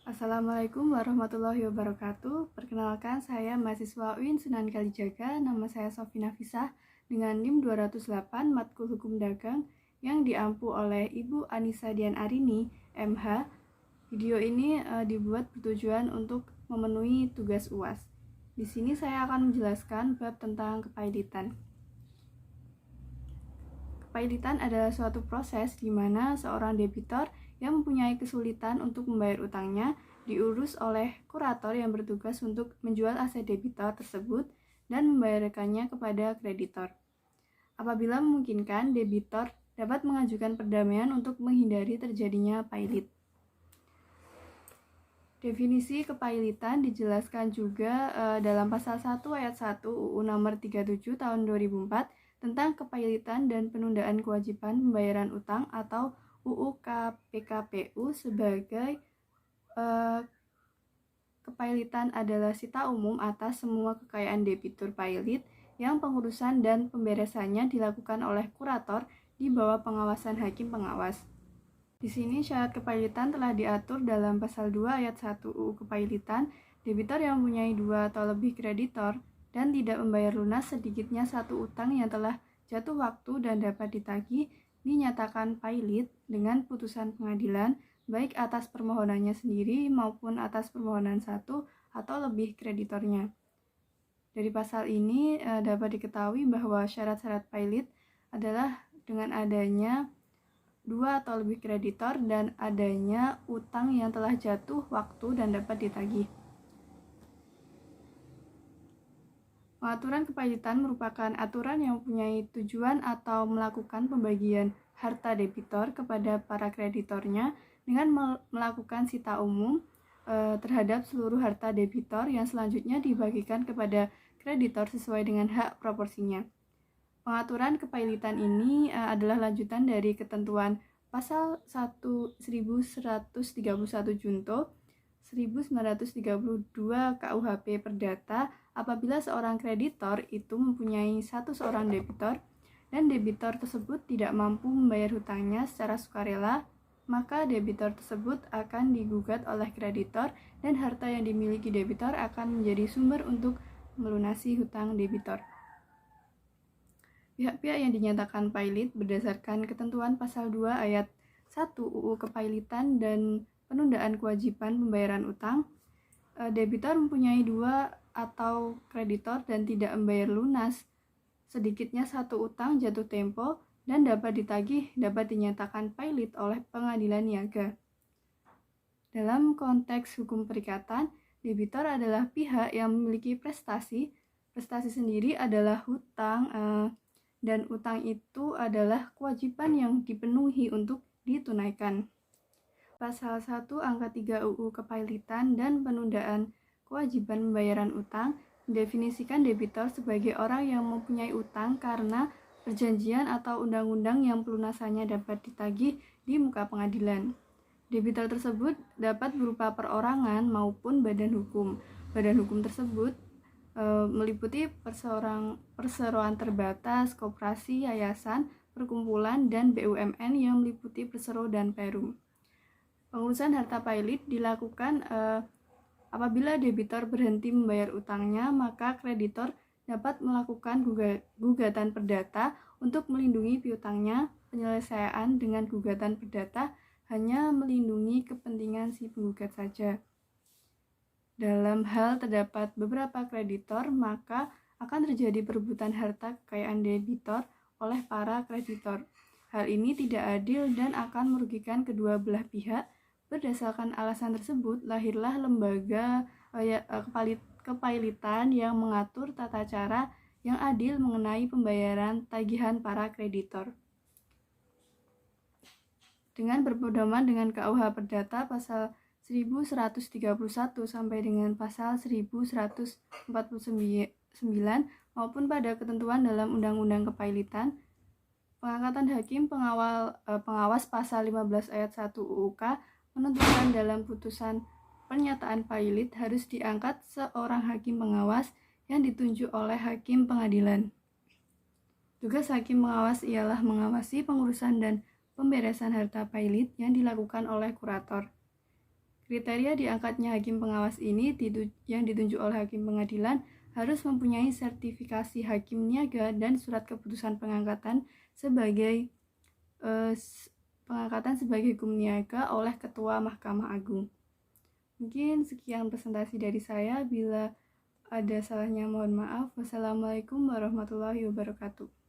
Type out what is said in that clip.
Assalamualaikum warahmatullahi wabarakatuh. Perkenalkan, saya mahasiswa UIN Sunan Kalijaga. Nama saya Sofina Fisah dengan NIM 208 Matkul Hukum Dagang yang diampu oleh Ibu Anissa Dian Arini, MH. Video ini dibuat bertujuan untuk memenuhi tugas UAS. Di sini saya akan menjelaskan bab tentang kepailitan. Kepailitan adalah suatu proses di mana seorang debitor yang mempunyai kesulitan untuk membayar utangnya diurus oleh kurator yang bertugas untuk menjual aset debitor tersebut dan membayarkannya kepada kreditor. Apabila memungkinkan, debitor dapat mengajukan perdamaian untuk menghindari terjadinya pailit. Definisi kepailitan dijelaskan juga dalam pasal 1 ayat 1 UU nomor 37 tahun 2004 tentang kepailitan dan penundaan kewajiban pembayaran utang atau UU KPKPU sebagai kepailitan adalah sita umum atas semua kekayaan debitur pailit yang pengurusan dan pemberesannya dilakukan oleh kurator di bawah pengawasan hakim pengawas. Di sini syarat kepailitan telah diatur dalam pasal 2 ayat 1 UU Kepailitan. Debitor yang mempunyai 2 atau lebih kreditor dan tidak membayar lunas sedikitnya satu utang yang telah jatuh waktu dan dapat ditagih dinyatakan pailit dengan putusan pengadilan baik atas permohonannya sendiri maupun atas permohonan satu atau lebih kreditornya. Dari pasal ini dapat diketahui bahwa syarat-syarat pailit adalah dengan adanya 2 atau lebih kreditor dan adanya utang yang telah jatuh waktu dan dapat ditagih. Pengaturan kepailitan merupakan aturan yang mempunyai tujuan atau melakukan pembagian harta debitor kepada para kreditornya dengan melakukan sita umum terhadap seluruh harta debitor yang selanjutnya dibagikan kepada kreditor sesuai dengan hak proporsinya. Pengaturan kepailitan ini adalah lanjutan dari ketentuan pasal 1131 Junto 1932 KUHP Perdata apabila seorang kreditor itu mempunyai seorang debitor dan debitor tersebut tidak mampu membayar hutangnya secara sukarela, maka debitor tersebut akan digugat oleh kreditor dan harta yang dimiliki debitor akan menjadi sumber untuk melunasi hutang debitor. Pihak-pihak yang dinyatakan pailit berdasarkan ketentuan pasal 2 ayat 1 UU Kepailitan dan penundaan kewajiban pembayaran utang, debitor mempunyai 2 atau kreditor dan tidak membayar lunas sedikitnya satu utang jatuh tempo dan dapat ditagih dapat dinyatakan pailit oleh pengadilan niaga. Dalam konteks hukum perikatan, debitor adalah pihak yang memiliki prestasi sendiri adalah hutang dan utang itu adalah kewajiban yang dipenuhi untuk ditunaikan. Pasal 1 angka 3 UU Kepailitan dan penundaan kewajiban pembayaran utang mendefinisikan debitor sebagai orang yang mempunyai utang karena perjanjian atau undang-undang yang pelunasannya dapat ditagih di muka pengadilan. Debitor tersebut dapat berupa perorangan maupun badan hukum. Badan hukum tersebut meliputi perseroan terbatas, koperasi, yayasan, perkumpulan, dan BUMN yang meliputi persero dan perum. Pengurusan harta pailit dilakukan apabila debitor berhenti membayar utangnya, maka kreditor dapat melakukan gugatan perdata untuk melindungi piutangnya. Penyelesaian dengan gugatan perdata hanya melindungi kepentingan si penggugat saja. Dalam hal terdapat beberapa kreditor, maka akan terjadi perebutan harta kekayaan debitor oleh para kreditor. Hal ini tidak adil dan akan merugikan kedua belah pihak. Berdasarkan alasan tersebut, lahirlah lembaga kepailitan yang mengatur tata cara yang adil mengenai pembayaran tagihan para kreditor. Dengan berpedoman dengan KUH Perdata pasal 1131 sampai dengan pasal 1149 maupun pada ketentuan dalam Undang-Undang Kepailitan, pengangkatan hakim pengawas pasal 15 ayat 1 UUK menentukan dalam putusan pernyataan pailit harus diangkat seorang hakim pengawas yang ditunjuk oleh hakim pengadilan. Tugas hakim pengawas ialah mengawasi pengurusan dan pemberesan harta pailit yang dilakukan oleh kurator. Kriteria diangkatnya hakim pengawas ini yang ditunjuk oleh hakim pengadilan harus mempunyai sertifikasi hakim niaga dan surat keputusan pengangkatan sebagai hukum niaga oleh Ketua Mahkamah Agung. Mungkin sekian presentasi dari saya. Bila ada salahnya mohon maaf. Wassalamualaikum warahmatullahi wabarakatuh.